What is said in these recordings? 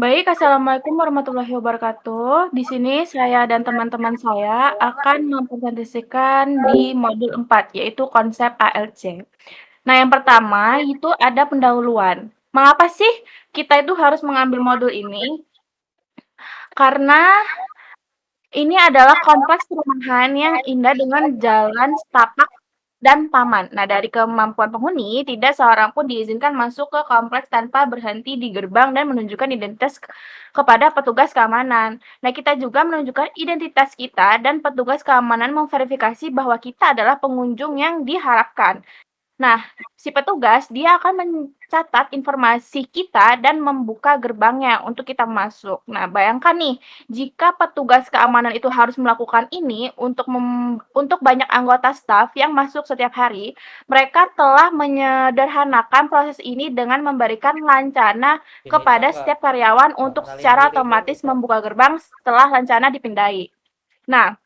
Baik, assalamualaikum warahmatullahi wabarakatuh. Di sini saya dan teman-teman saya akan mempresentasikan di modul 4, yaitu konsep ALC. Nah, yang pertama itu ada pendahuluan. Mengapa sih kita itu harus mengambil modul ini? Karena ini adalah kompleks perumahan yang indah dengan jalan setapak dan taman. Nah, dari kemampuan penghuni, tidak seorang pun diizinkan masuk ke kompleks tanpa berhenti di gerbang dan menunjukkan identitas kepada petugas keamanan. Nah, kita juga menunjukkan identitas kita dan petugas keamanan memverifikasi bahwa kita adalah pengunjung yang diharapkan. Nah, si petugas dia akan mencatat informasi kita dan membuka gerbangnya untuk kita masuk. Nah, bayangkan nih, jika petugas keamanan itu harus melakukan ini untuk banyak anggota staf yang masuk setiap hari, mereka telah menyederhanakan proses ini dengan memberikan lancana Jenisa kepada setiap karyawan nggak untuk kenalin secara diri dong. otomatis membuka gerbang setelah lancana dipindai. Nah,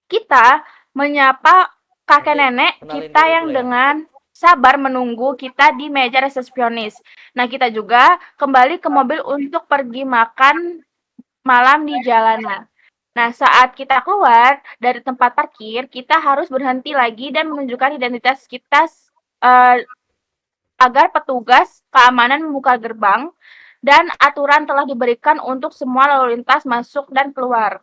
kita menyapa kakek Nanti nenek kenalin kita diri yang dulu ya. dengan sabar menunggu kita di meja resepsionis. Nah, kita juga kembali ke mobil untuk pergi makan malam di jalanan. Nah, saat kita keluar dari tempat parkir, kita harus berhenti lagi dan menunjukkan identitas kita agar petugas keamanan membuka gerbang dan aturan telah diberikan untuk semua lalu lintas masuk dan keluar.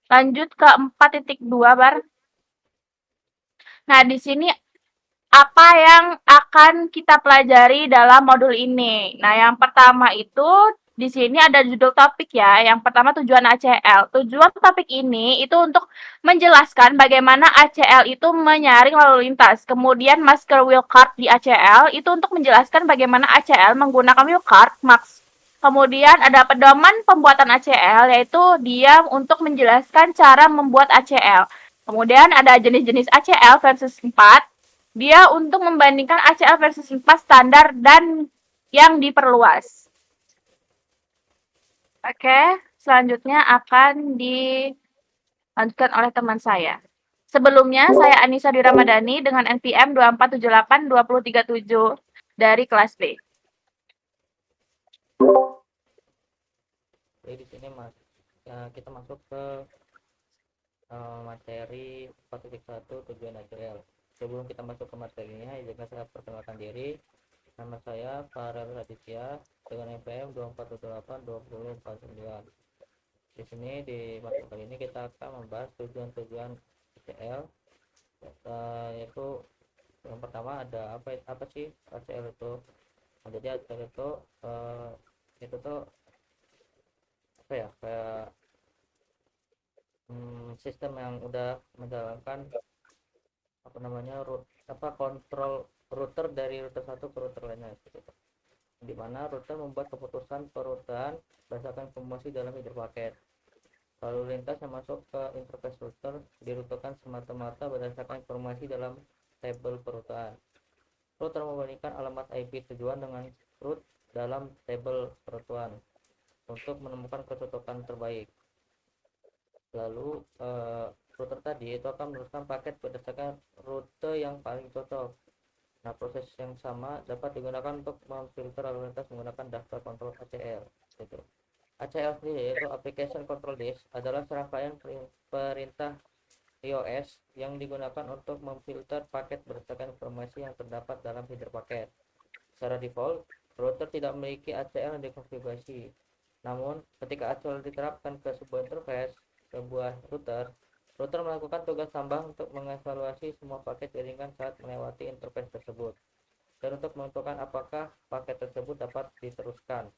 Lanjut ke 4.2, Bar. Nah, di sini apa yang akan kita pelajari dalam modul ini? Nah, yang pertama itu di sini ada judul topik ya. Yang pertama tujuan ACL. Tujuan topik ini itu untuk menjelaskan bagaimana ACL itu menyaring lalu lintas. Kemudian masker wheel card di ACL itu untuk menjelaskan bagaimana ACL menggunakan wheel card max. Kemudian ada pedoman pembuatan ACL yaitu dia untuk menjelaskan cara membuat ACL. Kemudian ada jenis-jenis ACL versus 4. Dia untuk membandingkan ACL versus 4 standar dan yang diperluas. Oke, selanjutnya akan dilanjutkan oleh teman saya. Sebelumnya, saya Anissa Dwi Ramadhani dengan NPM 24782037 dari kelas B. Jadi di sini mas, ya, kita masuk ke materi 4.1 tujuan ACL. Sebelum kita masuk ke materinya, izinkan saya perkenalkan diri. Nama saya Farel Raditya dengan NPM 24782049. Di sini di materi kali ini kita akan membahas tujuan-tujuan ACL, yaitu yang pertama ada apa sih ACL itu. Nah, jadi ACL itu tuh apa ya, kayak sistem yang udah menjalankan apa namanya kontrol router dari router satu ke router lainnya gitu. Di mana router membuat keputusan perurutan berdasarkan informasi dalam header paket. Lalu lintas yang masuk ke interface router dirutukan semata-mata berdasarkan informasi dalam tabel perurutan. Router membandingkan alamat IP tujuan dengan root dalam tabel perurutan untuk menemukan kecocokan terbaik. Lalu router tadi itu akan meneruskan paket berdasarkan rute yang paling cocok. Nah, proses yang sama dapat digunakan untuk memfilter lalu lintas menggunakan daftar kontrol ACL. Gitu. ACL sendiri yaitu Application Control Disk adalah serangkaian perintah iOS yang digunakan untuk memfilter paket berdasarkan informasi yang terdapat dalam header paket. Secara default, router tidak memiliki ACL yang dikonfigurasi. Namun, ketika ACL diterapkan ke sebuah interface, sebuah router melakukan tugas tambah untuk mengevaluasi semua paket jaringan saat melewati interface tersebut dan untuk menentukan apakah paket tersebut dapat diteruskan.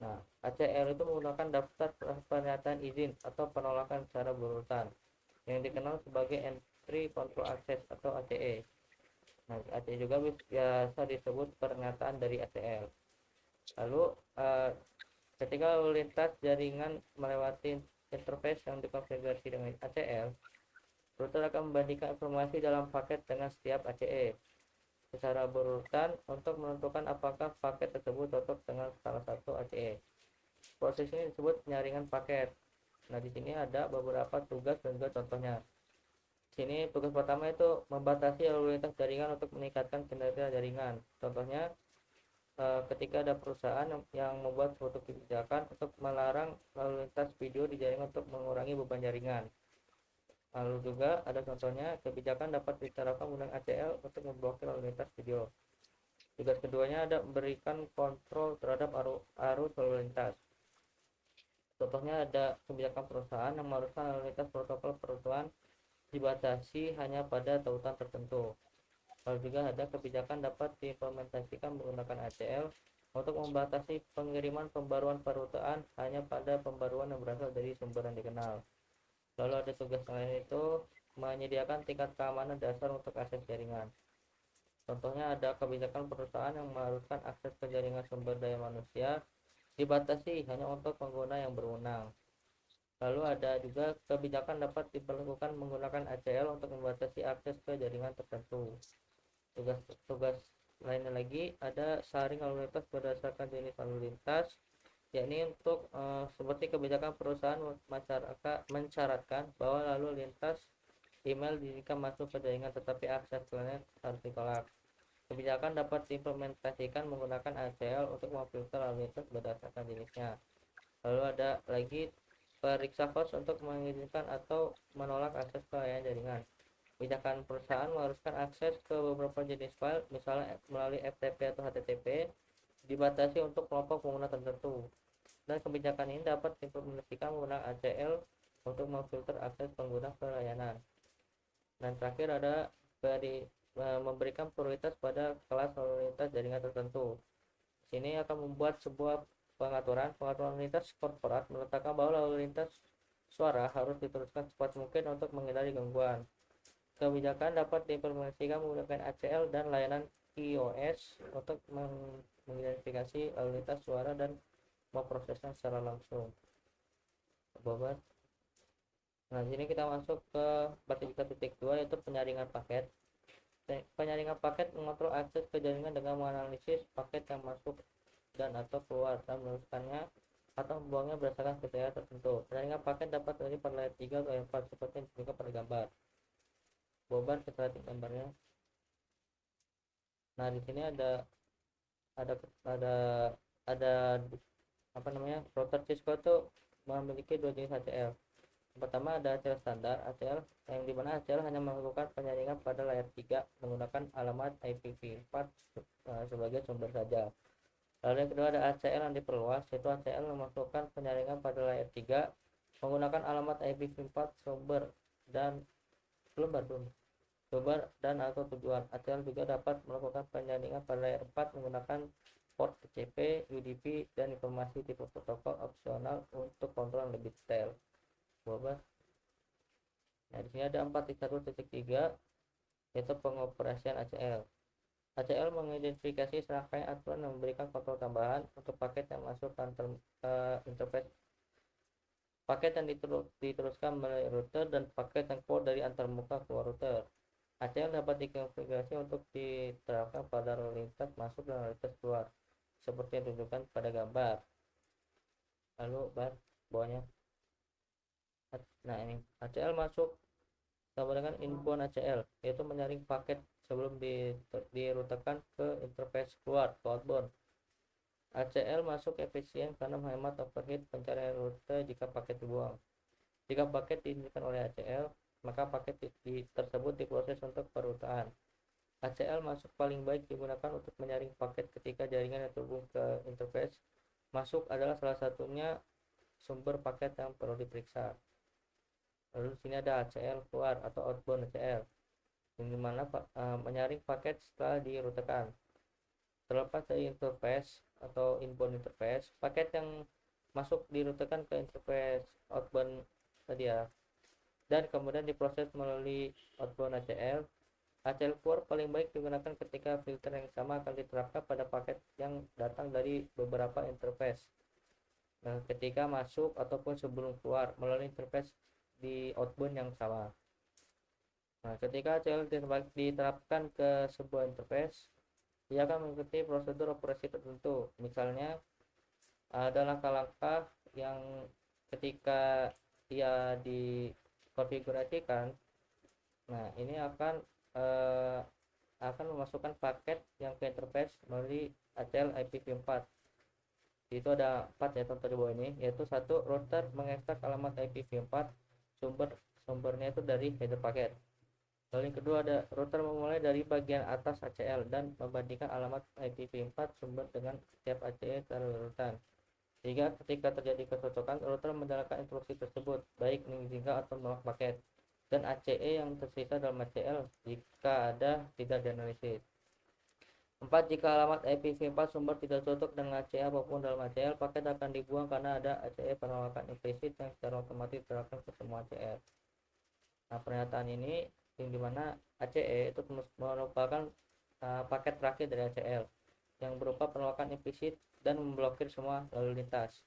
Nah, ACL itu menggunakan daftar pernyataan izin atau penolakan secara berurutan yang dikenal sebagai Entry Control Access atau ACE. Nah, ACE juga biasa disebut pernyataan dari ACL. Lalu ketika lalu lintas jaringan melewati interface yang dikonfigurasi dengan ACL, router akan membandingkan informasi dalam paket dengan setiap ACE secara berurutan untuk menentukan apakah paket tersebut cocok dengan salah satu ACE. Proses ini disebut penyaringan paket. Nah, di sini ada beberapa tugas dan juga contohnya. Di sini tugas pertama itu membatasi lalu lintas jaringan untuk meningkatkan kinerja jaringan. Contohnya, ketika ada perusahaan yang membuat suatu kebijakan untuk melarang lalu lintas video di jaringan untuk mengurangi beban jaringan. Lalu juga ada contohnya kebijakan dapat diterapkan menggunakan ACL untuk memblokir lalu lintas video. Tugas keduanya ada memberikan kontrol terhadap arus lalu lintas. Contohnya ada kebijakan perusahaan yang mengharuskan lalu lintas protokol perusahaan dibatasi hanya pada tautan tertentu. Lalu juga ada kebijakan dapat diimplementasikan menggunakan ACL untuk membatasi pengiriman pembaruan perusahaan hanya pada pembaruan yang berasal dari sumber yang dikenal. Lalu ada tugas lain itu menyediakan tingkat keamanan dasar untuk akses jaringan. Contohnya ada kebijakan perusahaan yang mengharuskan akses ke jaringan sumber daya manusia dibatasi hanya untuk pengguna yang berwenang. Lalu ada juga kebijakan dapat diperlakukan menggunakan ACL untuk membatasi akses ke jaringan tertentu. Tugas-tugas lainnya lagi ada saring lalu lintas berdasarkan jenis lalu lintas, yakni untuk seperti kebijakan perusahaan masyarakat mensyaratkan bahwa lalu lintas email jika masuk ke jaringan tetapi akses internet harus ditolak. Kebijakan dapat diimplementasikan menggunakan ACL untuk memfilter lalu lintas berdasarkan jenisnya. Lalu ada lagi periksa host untuk mengizinkan atau menolak akses ke layanan jaringan. Kebijakan perusahaan mengharuskan akses ke beberapa jenis file, misalnya melalui FTP atau HTTP, dibatasi untuk kelompok pengguna tertentu. Dan kebijakan ini dapat diimplementasikan menggunakan ACL untuk memfilter akses pengguna ke layanan. Dan terakhir ada memberikan prioritas pada kelas lalu lintas jaringan tertentu. Sini akan membuat sebuah pengaturan lalu lintas korporat meletakkan bahwa lalu lintas suara harus diteruskan secepat mungkin untuk menghindari gangguan. Kebijakan dapat diimplementasikan menggunakan ACL dan layanan iOS untuk mengidentifikasi lalu lintas suara dan memprosesnya secara langsung. Bobat. Nah, sini kita masuk ke 4.3.2 yaitu penyaringan paket. Penyaringan paket mengontrol akses ke jaringan dengan menganalisis paket yang masuk dan atau keluar dan meneruskannya atau membuangnya berdasarkan kriteria tertentu. Penyaringan paket dapat terjadi pada layer 3 atau layer 4 seperti yang ditunjukkan pada gambar. Boban kita lihat gambarnya. Nah, di sini ada ada ada apa namanya? Router Cisco itu memiliki dua jenis ACL. Pertama ada ACL standar, ACL yang dimana ACL hanya melakukan penyaringan pada layer 3 menggunakan alamat IPv4 sebagai sumber saja. Lalu yang kedua ada ACL yang diperluas, yaitu ACL memasukkan penyaringan pada layer 3 menggunakan alamat IPv4 sumber dan sumber dan atau tujuan. ACL juga dapat melakukan penyaringan pada layer 4 menggunakan port TCP, UDP, dan informasi tipe protokol opsional untuk kontrol yang lebih detail. Nah, di sini ada 4.1.3 yaitu pengoperasian ACL. ACL mengidentifikasi serangkaian aturan yang memberikan kontrol tambahan untuk paket yang masuk ke interface, paket yang diteruskan melalui router, dan paket yang keluar dari antarmuka keluar router. ACL dapat dikonfigurasi untuk diterapkan pada lalu lintas masuk dan lalu lintas keluar seperti yang ditunjukkan pada gambar. Lalu bawahnya. Nah, ini ACL masuk sama dengan inbound ACL, yaitu menyaring paket sebelum dirutekan ke interface keluar atau outbound. ACL masuk efisien karena menghemat overhead pencarian rute jika paket dibuang. Jika paket diizinkan oleh ACL, maka paket tersebut diproses untuk perutaan. ACL masuk paling baik digunakan untuk menyaring paket ketika jaringan yang terhubung ke interface masuk adalah salah satunya sumber paket yang perlu diperiksa. Lalu di sini ada ACL keluar atau outbound ACL, yang dimana menyaring paket setelah dirutekan. Terlepas dari interface atau inbound interface, paket yang masuk dirutekan ke interface outbound tadi ya, dan kemudian diproses melalui outbound ACL. ACL keluar paling baik digunakan ketika filter yang sama akan diterapkan pada paket yang datang dari beberapa interface. Nah, ketika masuk ataupun sebelum keluar melalui interface di outbound yang sama. Nah, ketika ACL diterapkan ke sebuah interface, dia akan mengikuti prosedur operasi tertentu. Misalnya ada langkah-langkah yang ketika dia dikonfigurasikan, nah ini akan memasukkan paket yang ke interface melalui ACL IPv4. Itu ada 4 ya contoh di bawah ini, yaitu satu, router mengekstrak alamat IPv4 sumbernya itu dari header paket. Lalu yang kedua, ada router memulai dari bagian atas ACL dan membandingkan alamat IPv4 sumber dengan setiap ACL secara urutan. Sehingga ketika terjadi kecocokan, router menjalankan instruksi tersebut, baik mengizinkan atau menolak paket, dan ACE yang tersisa dalam ACL jika ada tidak dianalisis. 4. Jika alamat IPv4 sumber tidak cocok dengan ACE apapun dalam ACL, paket akan dibuang karena ada ACE penolakan implisit yang secara otomatis diterapkan ke semua ACL. Nah, pernyataan ini yang dimana ACE itu merupakan paket terakhir dari ACL yang berupa penolakan implisit dan memblokir semua lalu lintas.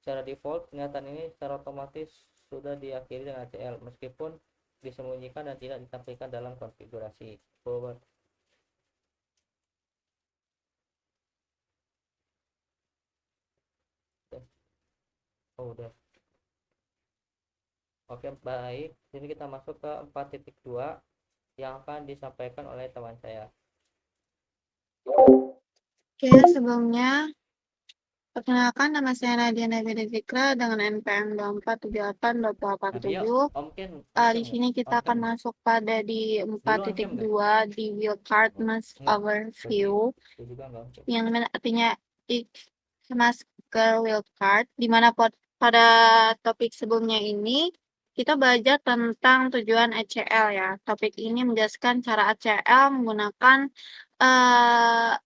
Secara default, pernyataan ini secara otomatis sudah diakhiri dengan ACL meskipun disembunyikan dan tidak ditampilkan dalam konfigurasi. Oh, udah. Oke, baik. Jadi kita masuk ke 4.2 yang akan disampaikan oleh teman saya. Oke, sebelumnya perkenalkan nama saya Nadia Nabila Zikra dengan NPM 2478 Nadia, 2447. Om Ken, Di sini kita Om akan Ken, masuk pada di dulu Om Ken nggak? 4.2 di wildcard mass Enggak, overview, itu juga enggak Om Ken. yang mana artinya masker wildcard, di mana pada topik sebelumnya ini kita belajar tentang tujuan ACL ya. Topik ini menjelaskan cara ACL menggunakan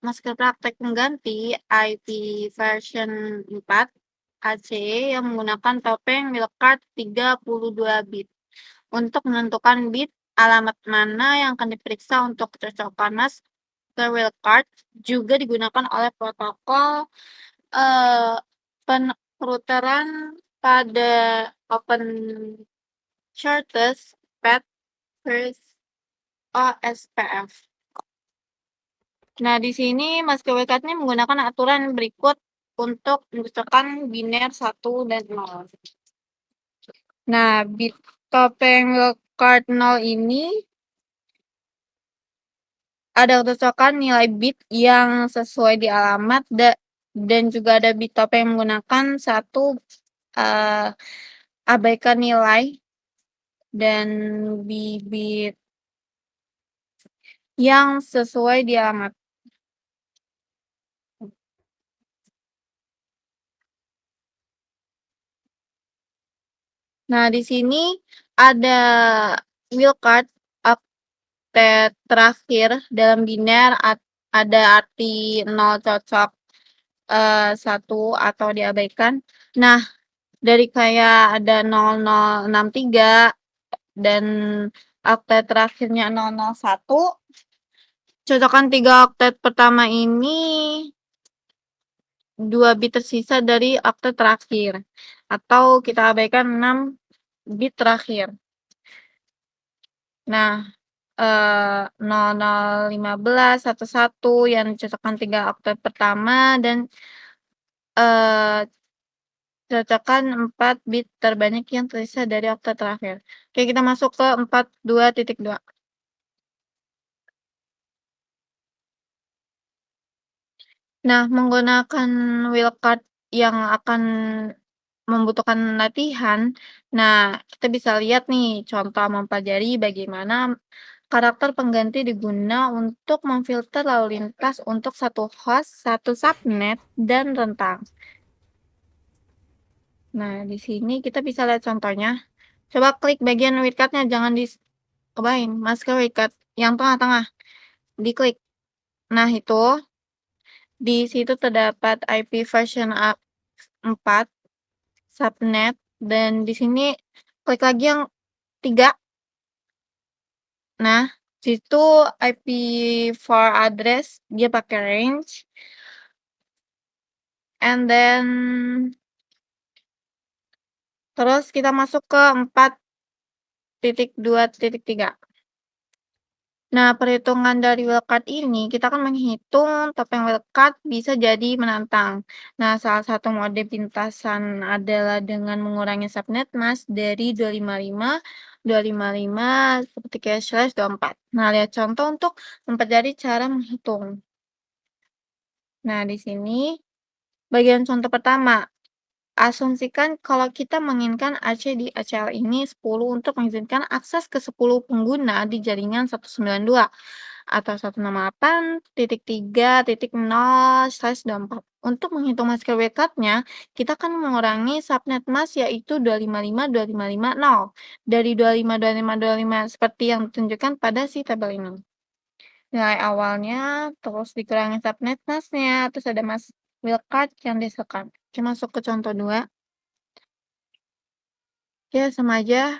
masker praktek pengganti IP version 4 ACE yang menggunakan topeng wildcard 32 bit untuk menentukan bit alamat mana yang akan diperiksa untuk kecocokan masker wildcard. Juga digunakan oleh protokol penrouteran pada Open Shortest Path First OSPF. Nah, di sini masker wildcard ini menggunakan aturan berikut untuk menentukan biner 1 dan 0. Nah, bit topeng wildcard 0 ini ada kecocokan nilai bit yang sesuai di alamat dan juga ada bit topeng yang menggunakan satu abaikan nilai dan bit yang sesuai di alamat. Nah, di sini ada wildcard update terakhir dalam biner, ada arti 0 cocok 1 atau diabaikan. Nah, dari kayak ada 0063 dan oktet terakhirnya 001, cocokan 3 oktet pertama ini 2 bit tersisa dari oktet terakhir, atau kita abaikan 6 bit terakhir. Nah, 0015, 11 yang cocokan 3 oktet pertama dan cocokan 4 bit terbanyak yang tersisa dari oktet terakhir. Oke, kita masuk ke 42.2. Nah, menggunakan wildcard yang akan membutuhkan latihan. Nah, kita bisa lihat nih contoh mempelajari bagaimana karakter pengganti diguna untuk memfilter lalu lintas untuk satu host, satu subnet, dan rentang. Nah, di sini kita bisa lihat contohnya. Coba klik bagian wildcard-nya, jangan dikebain, masker wildcard yang tengah-tengah, diklik. Nah, itu di situ terdapat IP version 4 subnet, dan di sini klik lagi yang 3. Nah, situ IP for address dia pakai range, and then terus kita masuk ke 4.2.3. Nah, perhitungan dari wildcard ini kita akan menghitung topeng wildcard bisa jadi menantang. Nah, salah satu mode pintasan adalah dengan mengurangi subnet mask dari 255 seperti kayak /24. Nah, lihat contoh untuk mempelajari cara menghitung. Nah, di sini bagian contoh pertama. Asumsikan kalau kita menginginkan AC di ACL ini 10 untuk mengizinkan akses ke 10 pengguna di jaringan 192 atau 168.3.0/24. Untuk menghitung masker wake-up-nya, kita akan mengurangi subnet mask yaitu 255.255.0 dari 25.25.25 seperti yang ditunjukkan pada si tabel ini. Nilai awalnya, terus dikurangi subnet mask-nya, terus ada mask wildcard yang dihasilkan. Kita masuk ke contoh 2. Ya, sama aja.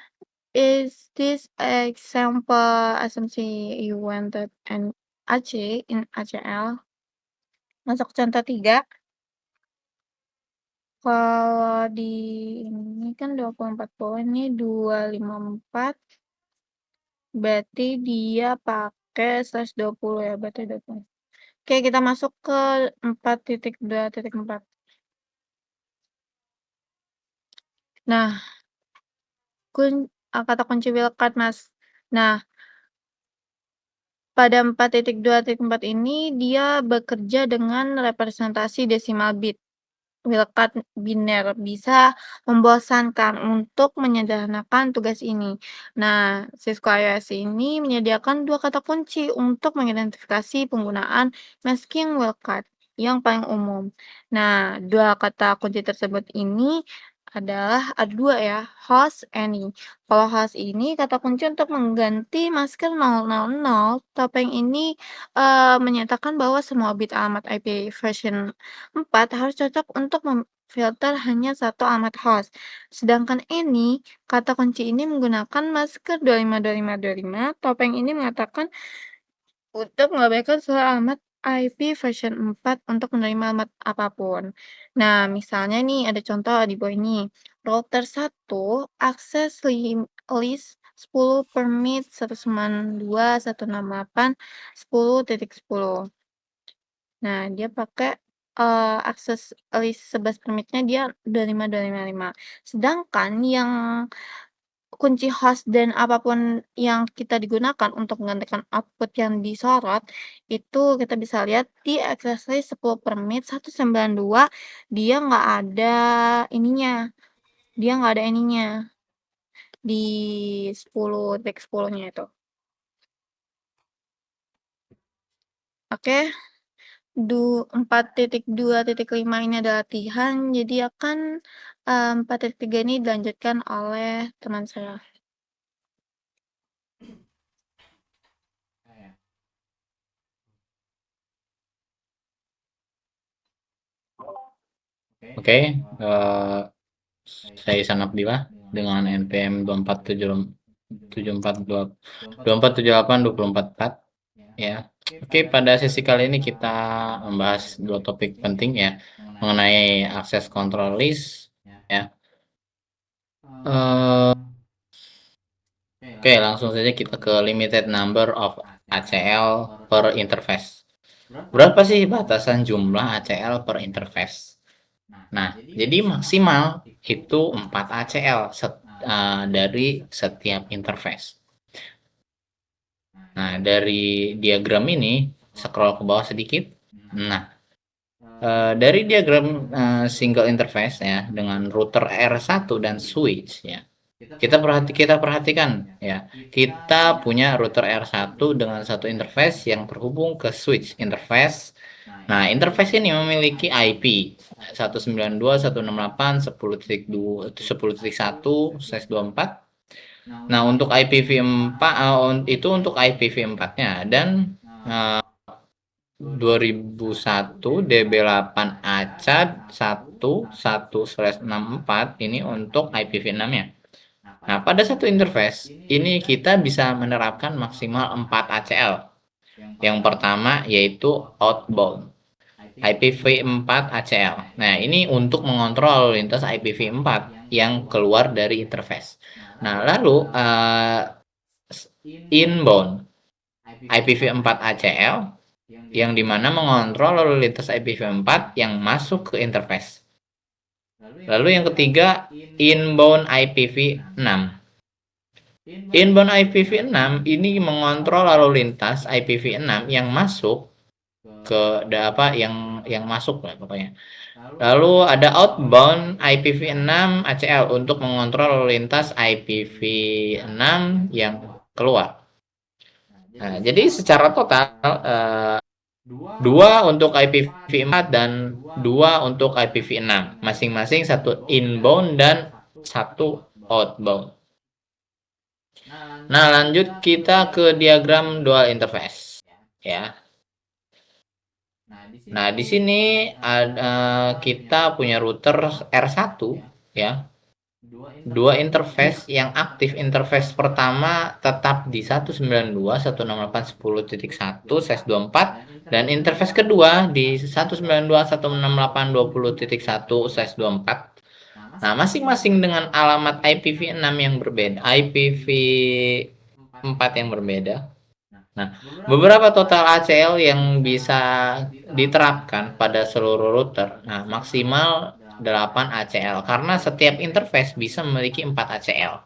Is this example assumption you wanted an AC in ACL? Masuk ke contoh 3. Kalau di ini kan 24 volt, ini 254. Berarti dia pakai /20 ya, berarti 20. Oke, kita masuk ke 4.2.4. Nah, kata kunci wildcard, Mas. Nah, pada 4.2.4 ini dia bekerja dengan representasi desimal bit. Wildcard biner bisa membosankan untuk menyederhanakan tugas ini. Nah, Cisco iOS ini menyediakan 2 kata kunci untuk mengidentifikasi penggunaan masking wildcard yang paling umum. Nah, 2 kata kunci tersebut ini adalah ada 2 ya, host any. Kalau host ini kata kunci untuk mengganti masker 000, topeng ini menyatakan bahwa semua bit alamat IP version 4 harus cocok untuk memfilter hanya satu alamat host. Sedangkan ini, kata kunci ini menggunakan masker 252525. Topeng ini mengatakan untuk mengabaikan seluruh alamat IP version 4 untuk menerima alamat apapun. Nah, misalnya nih ada contoh di bawah ini. Router 1 akses list 10 permit 192.168.10.10. Nah, dia pakai, akses list 11 permit-nya dia 25.255. Sedangkan yang kunci host dan apapun yang kita digunakan untuk menggantikan output yang disorot, itu kita bisa lihat di access list 10 permit 192 dia nggak ada ininya, dia nggak ada ininya, di 10.10-nya itu. Oke. 4.2.5 ini adalah latihan, jadi akan 4.3 ini dilanjutkan oleh teman saya. Oke, saya Ihsan Abdillah dengan NPM 247824 ya. Oke, pada sesi kali ini kita membahas 2 topik penting ya mengenai akses control list ya. Oke, langsung saja kita ke limited number of ACL per interface. Berapa sih batasan jumlah ACL per interface? Nah, jadi maksimal itu 4 ACL dari setiap interface. Nah, dari diagram ini, scroll ke bawah sedikit. Nah, dari diagram single interface ya dengan router R1 dan switch ya. Kita perhatikan ya. Kita punya router R1 dengan satu interface yang terhubung ke switch interface. Nah, interface ini memiliki IP 192.168.10.1/24. Nah, untuk IPv4 itu untuk IPv4-nya dan 2001 DB8 ACAD 11/64 ini untuk IPv6-nya. Nah, pada satu interface ini kita bisa menerapkan maksimal 4 ACL. Yang pertama yaitu outbound IPv4 ACL. Nah, ini untuk mengontrol lalu lintas IPv4 yang keluar dari interface. Nah, lalu inbound IPv4 ACL yang dimana mengontrol lalu lintas IPv4 yang masuk ke interface. Lalu yang ketiga, inbound IPv6. Inbound IPv6 ini mengontrol lalu lintas IPv6 yang masuk yang masuk lah pokoknya. Lalu ada outbound IPv6 ACL untuk mengontrol lalu lintas IPv6 yang keluar. Nah, jadi secara total 2 untuk IPv4 dan 2 untuk IPv6, masing-masing 1 inbound dan 1 outbound. Nah, lanjut kita ke diagram dual interface ya. Nah, di sini kita punya router R1 ya. 2 interface yang aktif. Interface pertama tetap di 192.168.10.1/24 dan interface kedua di 192.168.20.1/24. Nah, masing-masing dengan alamat IPv6 yang berbeda, IPv4 yang berbeda. Nah, beberapa total ACL yang bisa diterapkan pada seluruh router. Nah, maksimal 8 ACL karena setiap interface bisa memiliki 4 ACL.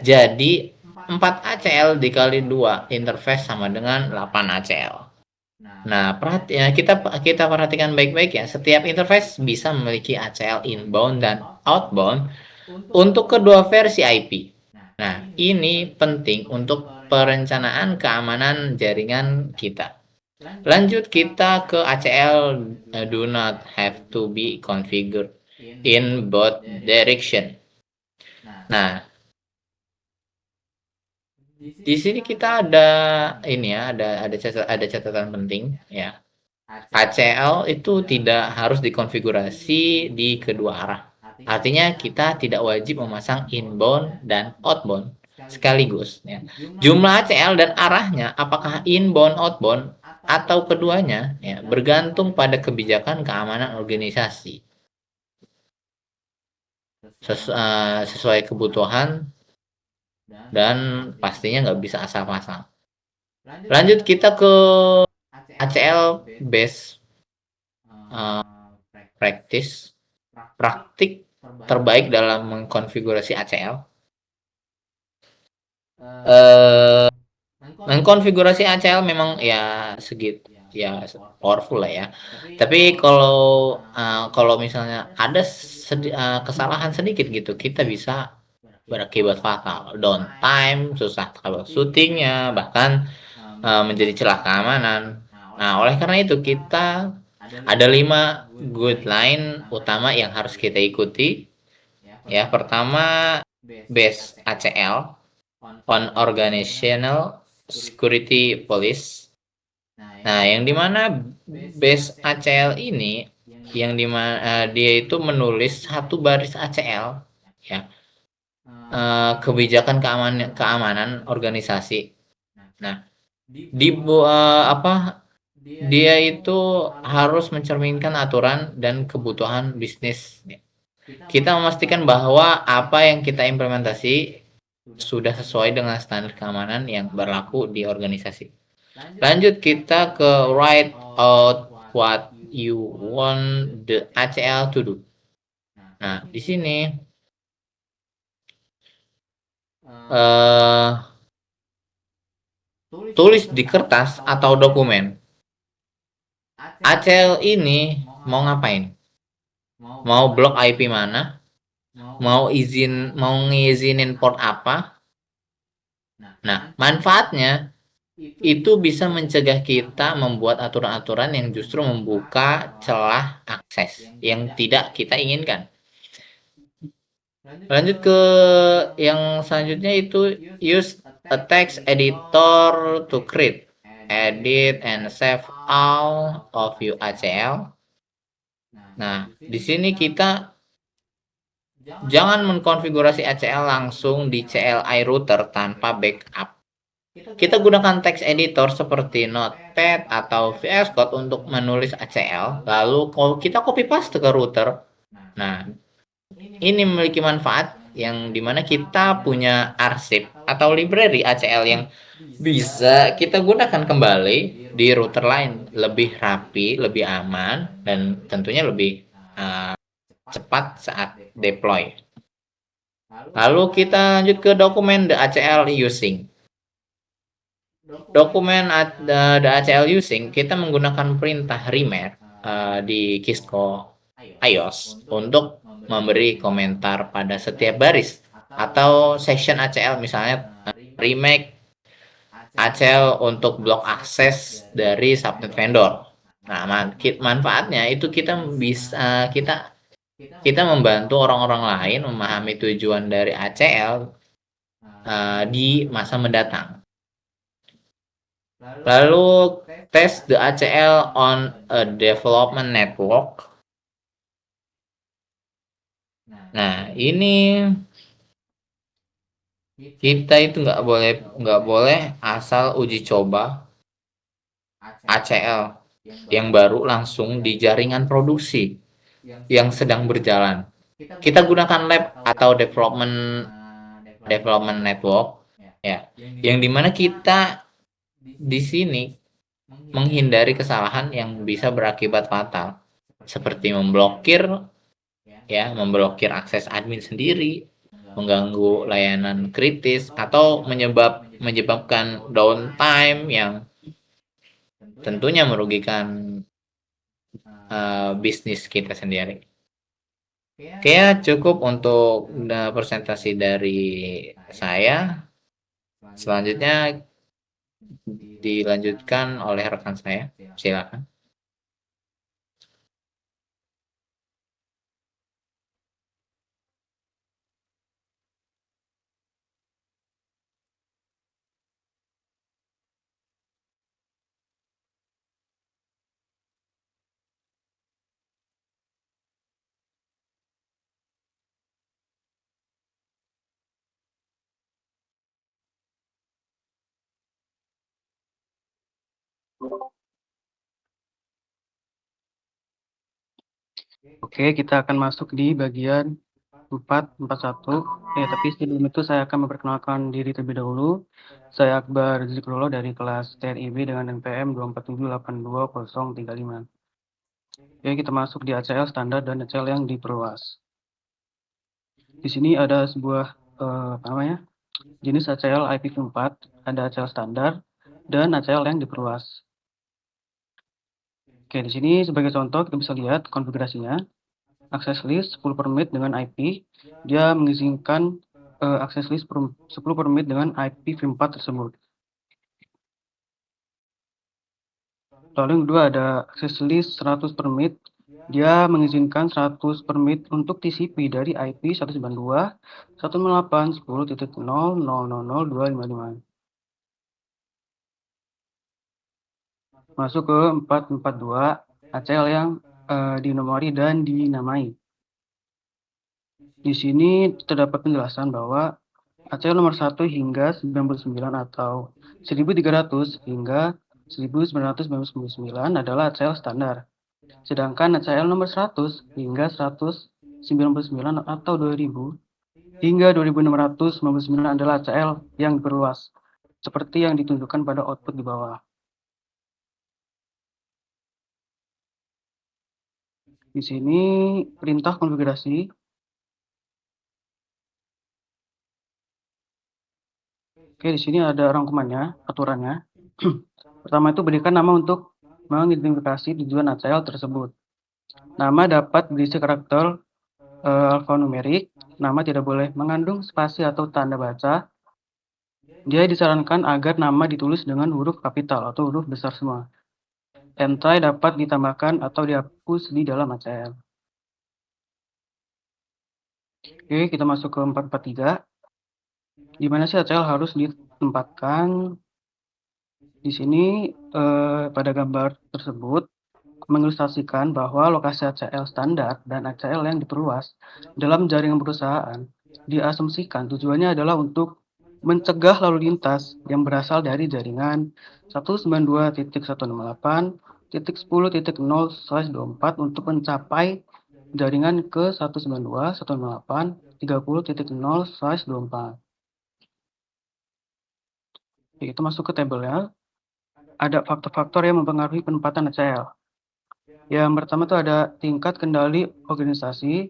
Jadi 4 ACL dikali 2 interface sama dengan 8 ACL. Nah, kita perhatikan baik-baik ya. Setiap interface bisa memiliki ACL inbound dan outbound untuk kedua versi IP. Nah, ini penting untuk perencanaan keamanan jaringan kita. Lanjut kita ke ACL do not have to be configured in both direction. Nah, di sini kita ada ini ya, ada catatan penting ya. ACL itu tidak harus dikonfigurasi di kedua arah. Artinya kita tidak wajib memasang inbound dan outbound sekaligus ya. Jumlah ACL dan arahnya apakah inbound, outbound atau keduanya ya, bergantung pada kebijakan keamanan organisasi. Sesuai kebutuhan dan pastinya nggak bisa asal pasang. Lanjut kita ke ACL best practice, praktik terbaik dalam mengkonfigurasi ACL. Mengkonfigurasi ACL memang ya segitu ya powerful lah ya. Tapi kalau misalnya ada kesalahan sedikit gitu, kita bisa berakibat fatal, downtime, susah troubleshootingnya, bahkan menjadi celah keamanan. Nah, oleh karena itu kita ada 5 guideline utama yang harus kita ikuti. Ya, pertama base ACL on organizational security policy. Nah, yang dimana base ACL ini yang dimana dia itu menulis satu baris ACL ya, kebijakan keamanan organisasi. Nah, dia itu harus mencerminkan aturan dan kebutuhan bisnis. Kita memastikan bahwa apa yang kita implementasi sudah sesuai dengan standar keamanan yang berlaku di organisasi. Lanjut kita ke write out what you want the ACL to do. Nah, di sini tulis di kertas atau dokumen. ACL ini mau ngapain? Mau blok IP mana? Mau ngizinin port apa? Nah, manfaatnya itu bisa mencegah kita membuat aturan-aturan yang justru membuka celah akses yang tidak kita inginkan. Lanjut ke yang selanjutnya itu use a text editor to create, edit, and save all of your ACL. Nah, di sini kita jangan mengkonfigurasi ACL langsung di CLI router tanpa backup. Kita gunakan text editor seperti Notepad atau VS Code untuk menulis ACL, lalu kita copy paste ke router. Nah, ini memiliki manfaat yang dimana kita punya arsip atau library ACL yang bisa kita gunakan kembali di router lain, lebih rapi, lebih aman, dan tentunya lebih cepat saat deploy. Lalu kita lanjut ke dokumen the ACL using. Dokumen the ACL using, kita menggunakan perintah remer di Kisco iOS untuk memberi komentar pada setiap baris atau section ACL, misalnya remake ACL untuk blok akses dari subnet vendor. Nah, manfaatnya itu kita bisa kita membantu orang-orang lain memahami tujuan dari ACL di masa mendatang. Lalu tes the ACL on a development network. Nah, ini kita itu nggak boleh asal uji coba ACL yang baru langsung di jaringan produksi yang sedang berjalan. Kita gunakan lab atau development network, ya, yang dimana kita di sini menghindari kesalahan yang bisa berakibat fatal, seperti memblokir akses admin sendiri, mengganggu layanan kritis, atau menyebabkan downtime yang tentunya merugikan bisnis kita sendiri. Oke, cukup untuk presentasi dari saya. Selanjutnya dilanjutkan oleh rekan saya. Silakan. Oke, kita akan masuk di bagian 441. Tapi sebelum itu saya akan memperkenalkan diri terlebih dahulu. Saya Akbar Zikrullah dari kelas TNIB dengan NPM 247822035. Oke, kita masuk di ACL standar dan ACL yang diperluas. Di sini ada sebuah jenis ACL IPv4, ada ACL standar dan ACL yang diperluas. Oke, di sini sebagai contoh kita bisa lihat konfigurasinya. Akses list 10 permit dengan IP, dia mengizinkan akses list 10 permit dengan IPv4 tersebut. Lalu yang kedua ada akses list 100 permit, dia mengizinkan 100 permit untuk TCP dari IP 192.168.10.0000255. Masuk ke 442, ACL yang dinomori dan dinamai. Di sini terdapat penjelasan bahwa ACL nomor 1 hingga 99 atau 1300 hingga 1999 adalah ACL standar. Sedangkan ACL nomor 100 hingga 199 atau 2000 hingga 2699 adalah ACL yang diperluas, seperti yang ditunjukkan pada output di bawah. Di sini perintah konfigurasi. Oke, di sini ada rangkumannya, aturannya. Pertama itu berikan nama untuk mengidentifikasi tujuan ACL tersebut. Nama dapat berisi karakter alfanumerik. Nama tidak boleh mengandung spasi atau tanda baca. Dia disarankan agar nama ditulis dengan huruf kapital atau huruf besar semua. Entry dapat ditambahkan atau dihapus di dalam ACL. Oke, kita masuk ke 443. Di mana sih ACL harus ditempatkan? Di sini pada gambar tersebut mengilustrasikan bahwa lokasi ACL standar dan ACL yang diperluas dalam jaringan perusahaan diasumsikan tujuannya adalah untuk mencegah lalu lintas yang berasal dari jaringan 192.168.10.0/24 untuk mencapai jaringan ke 192.168.30.0/24. Itu masuk ke tabelnya. Ada faktor-faktor yang mempengaruhi penempatan ACL. Yang pertama itu ada tingkat kendali organisasi.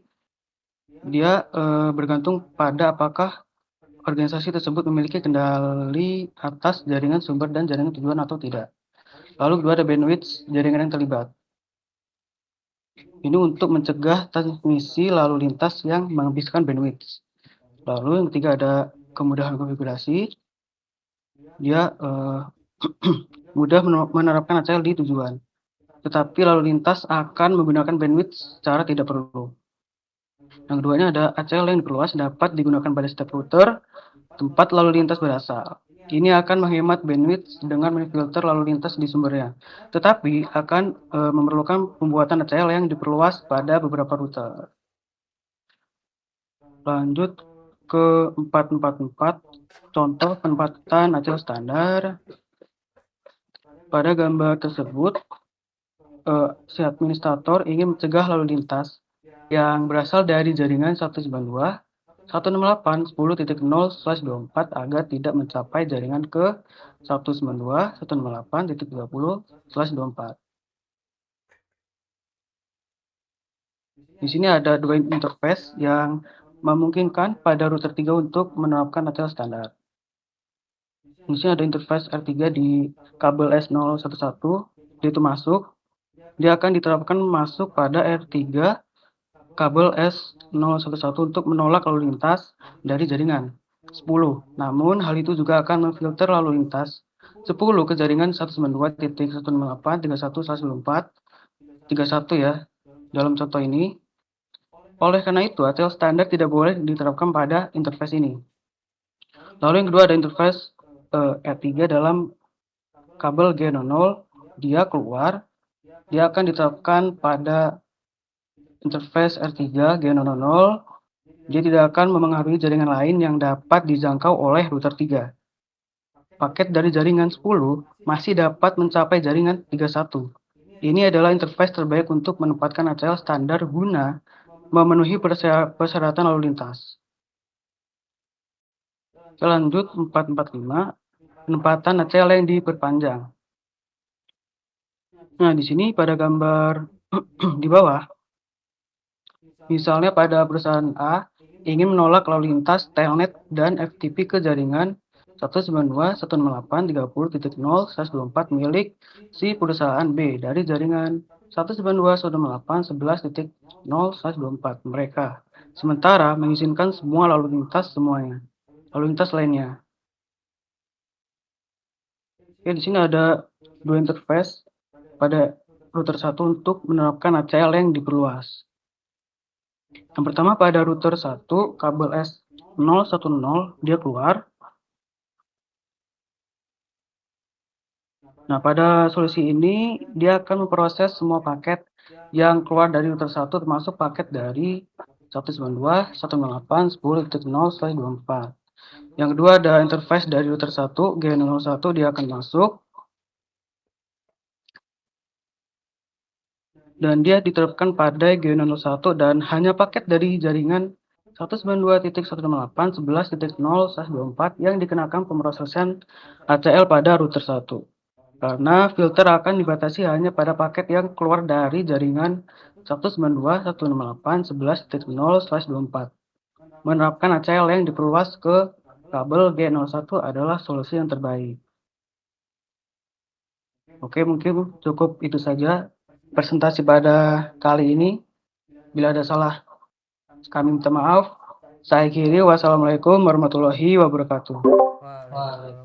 Dia bergantung pada apakah organisasi tersebut memiliki kendali atas jaringan sumber dan jaringan tujuan atau tidak. Lalu kedua ada bandwidth jaringan yang terlibat. Ini untuk mencegah transmisi lalu lintas yang menghabiskan bandwidth. Lalu yang ketiga ada kemudahan konfigurasi. Dia mudah menerapkan ACL di tujuan, tetapi lalu lintas akan menggunakan bandwidth secara tidak perlu. Yang keduanya ada ACL yang diperluas dapat digunakan pada setiap router tempat lalu lintas berasal. Ini akan menghemat bandwidth dengan memfilter lalu lintas di sumbernya, tetapi akan memerlukan pembuatan ACL yang diperluas pada beberapa router. Lanjut ke 444, contoh penempatan ACL standar. Pada gambar tersebut, si administrator ingin mencegah lalu lintas yang berasal dari jaringan 192.168.10.0/24 agar tidak mencapai jaringan ke 192.168.30/24. Di sini ada dua interface yang memungkinkan pada router 3 untuk menerapkan ACL standar. Di sini ada interface R3 di kabel S011, dia itu masuk. Dia akan diterapkan masuk pada R3 kabel S011 untuk menolak lalu lintas dari jaringan 10. Namun hal itu juga akan memfilter lalu lintas 10 ke jaringan 192.168.31/24 31 ya dalam contoh ini. Oleh karena itu ACL standar tidak boleh diterapkan pada interface ini. Lalu yang kedua ada interface R3 dalam kabel G00, dia keluar, dia akan diterapkan pada interface R3 G00, dia tidak akan memengaruhi jaringan lain yang dapat dijangkau oleh router 3. Paket dari jaringan 10 masih dapat mencapai jaringan 31. Ini adalah interface terbaik untuk menempatkan ACL standar guna memenuhi persyaratan lalu lintas. Lanjut 445, penempatan ACL yang diperpanjang. Nah, di sini pada gambar di bawah, misalnya pada perusahaan A ingin menolak lalu lintas telnet dan FTP ke jaringan 192.168.30.0/24 milik si perusahaan B dari jaringan 192.168.11.0/24 mereka, sementara mengizinkan semua lalu lintas lainnya. Oke, di sini ada dua interface pada router 1 untuk menerapkan ACL yang diperluas. Yang pertama pada router 1, kabel S010 dia keluar. Nah, pada solusi ini dia akan memproses semua paket yang keluar dari router 1 termasuk paket dari 192.168.10.0/24. Yang kedua ada interface dari router 1, G01 dia akan masuk. Dan dia diterapkan pada G01 dan hanya paket dari jaringan 192.168.11.0/24 yang dikenakan pemrosesan ACL pada router 1. Karena filter akan dibatasi hanya pada paket yang keluar dari jaringan 192.168.11.0/24. Menerapkan ACL yang diperluas ke kabel G01 adalah solusi yang terbaik. Oke, mungkin cukup itu saja presentasi pada kali ini. Bila ada salah, kami minta maaf. Saya akhiri, wassalamualaikum warahmatullahi wabarakatuh. Waalaikumsalam.